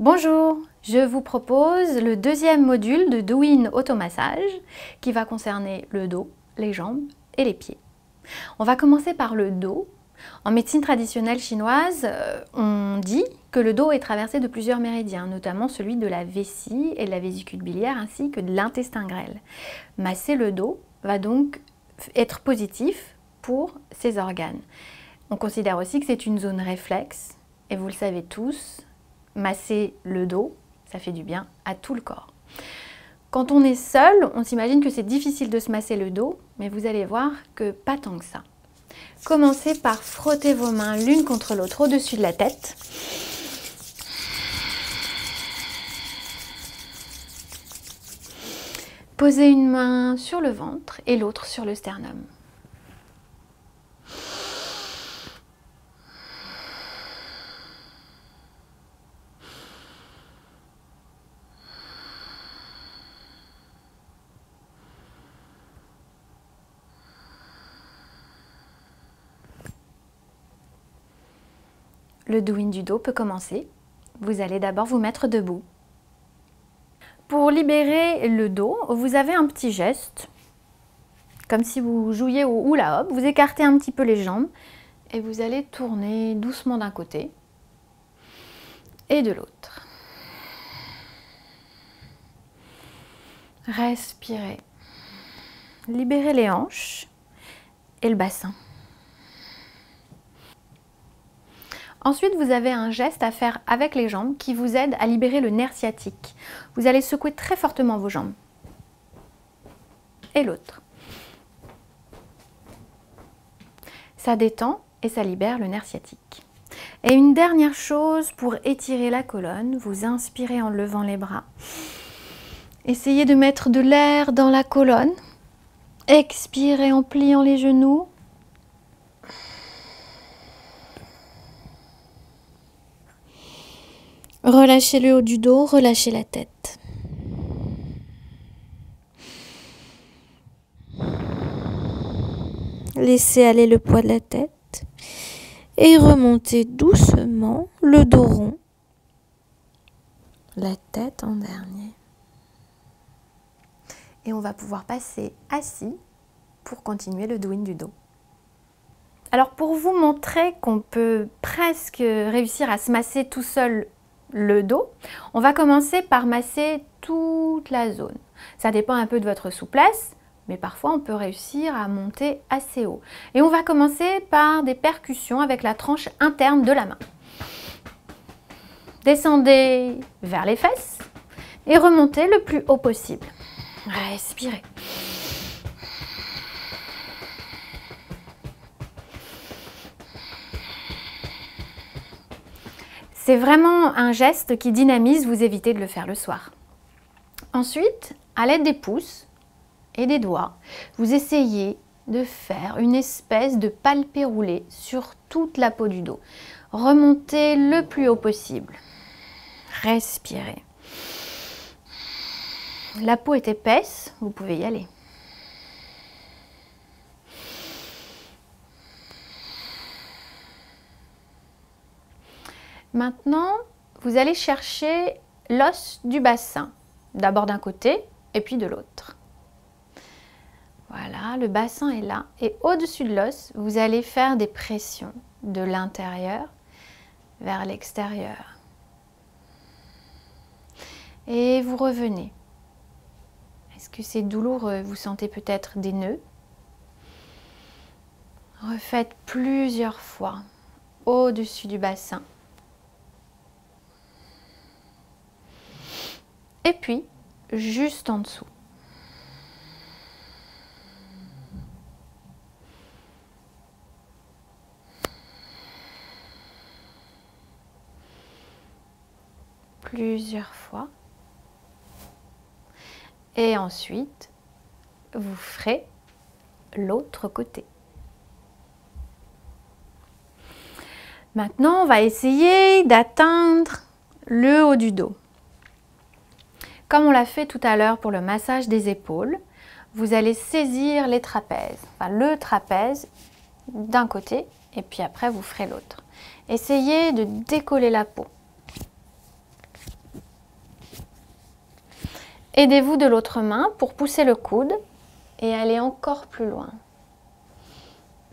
Bonjour, je vous propose le deuxième module de Douyin Automassage qui va concerner le dos, les jambes et les pieds. On va commencer par le dos. En médecine traditionnelle chinoise, on dit que le dos est traversé de plusieurs méridiens, notamment celui de la vessie et de la vésicule biliaire ainsi que de l'intestin grêle. Masser le dos va donc être positif pour ces organes. On considère aussi que c'est une zone réflexe et vous le savez tous, masser le dos, ça fait du bien à tout le corps. Quand on est seul, on s'imagine que c'est difficile de se masser le dos, mais vous allez voir que pas tant que ça. Commencez par frotter vos mains l'une contre l'autre au-dessus de la tête. Posez une main sur le ventre et l'autre sur le sternum. Le Douyin du dos peut commencer. Vous allez d'abord vous mettre debout. Pour libérer le dos, vous avez un petit geste, comme si vous jouiez au hula hoop. Vous écartez un petit peu les jambes et vous allez tourner doucement d'un côté et de l'autre. Respirez. Libérez les hanches et le bassin. Ensuite, vous avez un geste à faire avec les jambes qui vous aide à libérer le nerf sciatique. Vous allez secouer très fortement vos jambes. Et l'autre. Ça détend et ça libère le nerf sciatique. Et une dernière chose pour étirer la colonne, vous inspirez en levant les bras. Essayez de mettre de l'air dans la colonne. Expirez en pliant les genoux. Relâchez le haut du dos, relâchez la tête. Laissez aller le poids de la tête et remontez doucement le dos rond, la tête en dernier. Et on va pouvoir passer assis pour continuer le Douyin du dos. Alors pour vous montrer qu'on peut presque réussir à se masser tout seul le dos, on va commencer par masser toute la zone. Ça dépend un peu de votre souplesse, mais parfois on peut réussir à monter assez haut. Et on va commencer par des percussions avec la tranche interne de la main. Descendez vers les fesses et remontez le plus haut possible. Respirez. C'est vraiment un geste qui dynamise, vous évitez de le faire le soir. Ensuite, à l'aide des pouces et des doigts, vous essayez de faire une espèce de palpé roulé sur toute la peau du dos. Remontez le plus haut possible. Respirez. La peau est épaisse, vous pouvez y aller. Maintenant, vous allez chercher l'os du bassin, d'abord d'un côté et puis de l'autre. Voilà, le bassin est là et au-dessus de l'os, vous allez faire des pressions de l'intérieur vers l'extérieur. Et vous revenez. Est-ce que c'est douloureux? Vous sentez peut-être des nœuds? Refaites plusieurs fois au-dessus du bassin. Et puis, juste en dessous. Plusieurs fois. Et ensuite, vous ferez l'autre côté. Maintenant, on va essayer d'atteindre le haut du dos. Comme on l'a fait tout à l'heure pour le massage des épaules, vous allez saisir les trapèzes, enfin le trapèze d'un côté et puis après vous ferez l'autre. Essayez de décoller la peau. Aidez-vous de l'autre main pour pousser le coude et aller encore plus loin.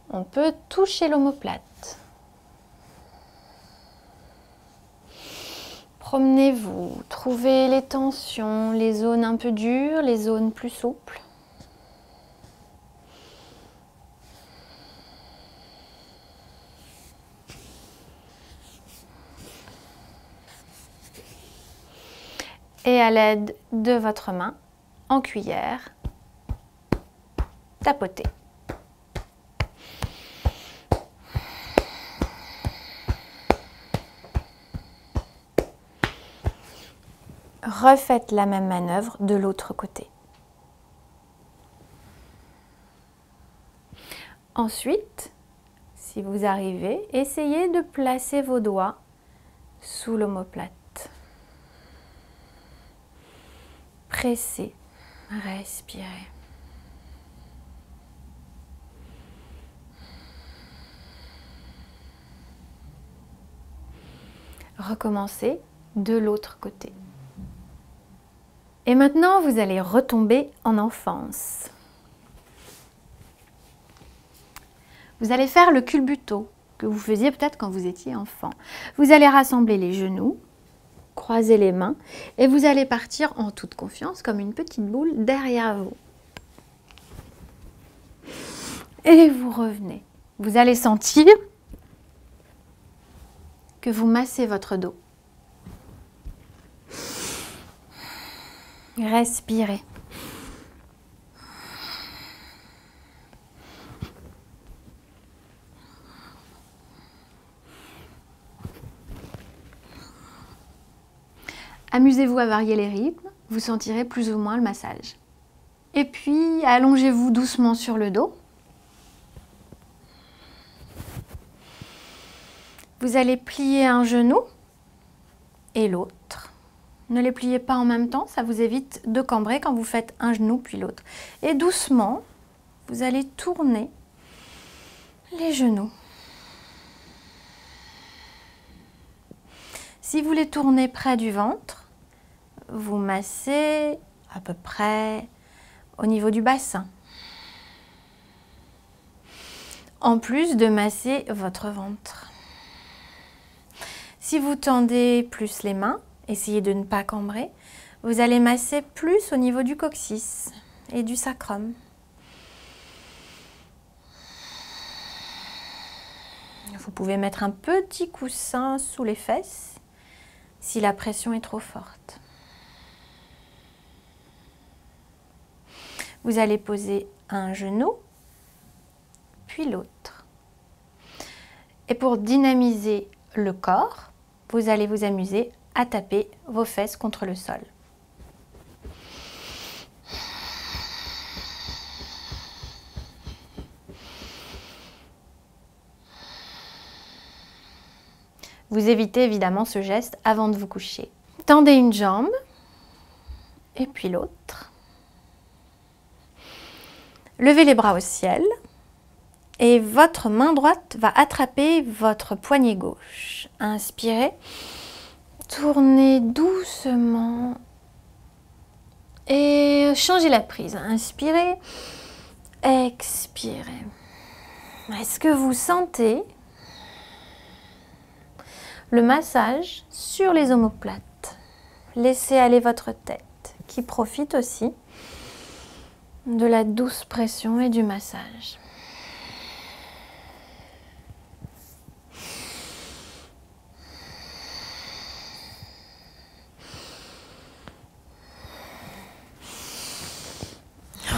On peut toucher l'omoplate. Promenez-vous, trouvez les tensions, les zones un peu dures, les zones plus souples. Et à l'aide de votre main, en cuillère, tapotez. Refaites la même manœuvre de l'autre côté. Ensuite, si vous arrivez, essayez de placer vos doigts sous l'omoplate. Pressez, respirez. Recommencez de l'autre côté. Et maintenant, vous allez retomber en enfance. Vous allez faire le culbuto que vous faisiez peut-être quand vous étiez enfant. Vous allez rassembler les genoux, croiser les mains et vous allez partir en toute confiance comme une petite boule derrière vous. Et vous revenez. Vous allez sentir que vous massez votre dos. Respirez. Amusez-vous à varier les rythmes, vous sentirez plus ou moins le massage. Et puis, allongez-vous doucement sur le dos. Vous allez plier un genou et l'autre. Ne les pliez pas en même temps, ça vous évite de cambrer quand vous faites un genou puis l'autre. Et doucement, vous allez tourner les genoux. Si vous les tournez près du ventre, vous massez à peu près au niveau du bassin. En plus de masser votre ventre. Si vous tendez plus les mains, essayez de ne pas cambrer, vous allez masser plus au niveau du coccyx et du sacrum. Vous pouvez mettre un petit coussin sous les fesses si la pression est trop forte. Vous allez poser un genou, puis l'autre. Et pour dynamiser le corps, vous allez vous amuser à taper vos fesses contre le sol. Vous évitez évidemment ce geste avant de vous coucher. Tendez une jambe et puis l'autre. Levez les bras au ciel et votre main droite va attraper votre poignet gauche. Inspirez, tournez doucement et changez la prise. Inspirez, expirez. Est-ce que vous sentez le massage sur les omoplates? Laissez aller votre tête qui profite aussi de la douce pression et du massage.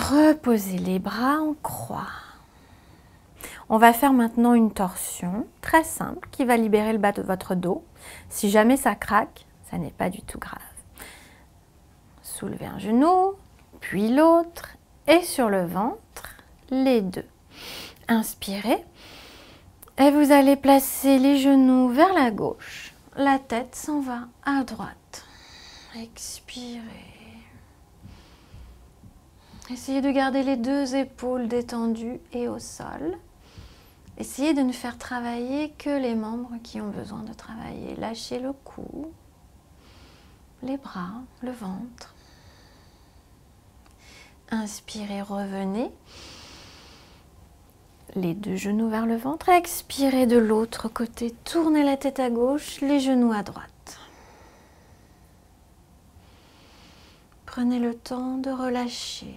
Reposez les bras en croix. On va faire maintenant une torsion très simple qui va libérer le bas de votre dos. Si jamais ça craque, ça n'est pas du tout grave. Soulevez un genou, puis l'autre et sur le ventre, les deux. Inspirez et vous allez placer les genoux vers la gauche. La tête s'en va à droite. Expirez. Essayez de garder les deux épaules détendues et au sol. Essayez de ne faire travailler que les membres qui ont besoin de travailler. Lâchez le cou, les bras, le ventre. Inspirez, revenez. Les deux genoux vers le ventre. Expirez de l'autre côté. Tournez la tête à gauche, les genoux à droite. Prenez le temps de relâcher.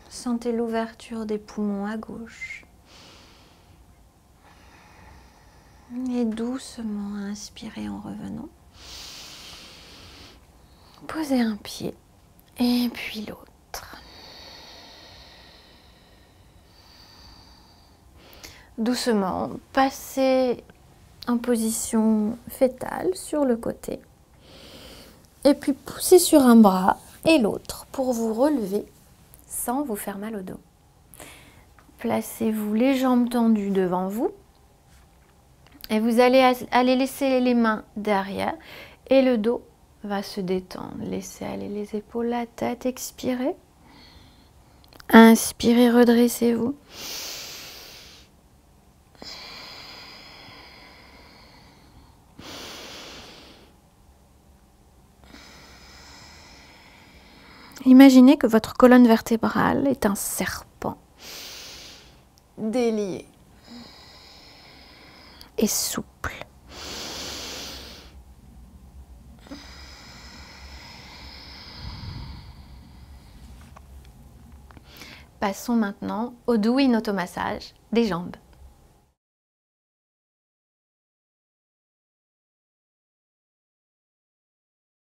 Sentez l'ouverture des poumons à gauche. Et doucement inspirez en revenant. Posez un pied et puis l'autre. Doucement, passez en position fétale sur le côté. Et puis poussez sur un bras et l'autre pour vous relever sans vous faire mal au dos. Placez-vous les jambes tendues devant vous. Et vous allez laisser les mains derrière et le dos va se détendre. Laissez aller les épaules, la tête, expirez. Inspirez, redressez-vous. Imaginez que votre colonne vertébrale est un serpent délié et souple. Passons maintenant au Douyin automassage des jambes.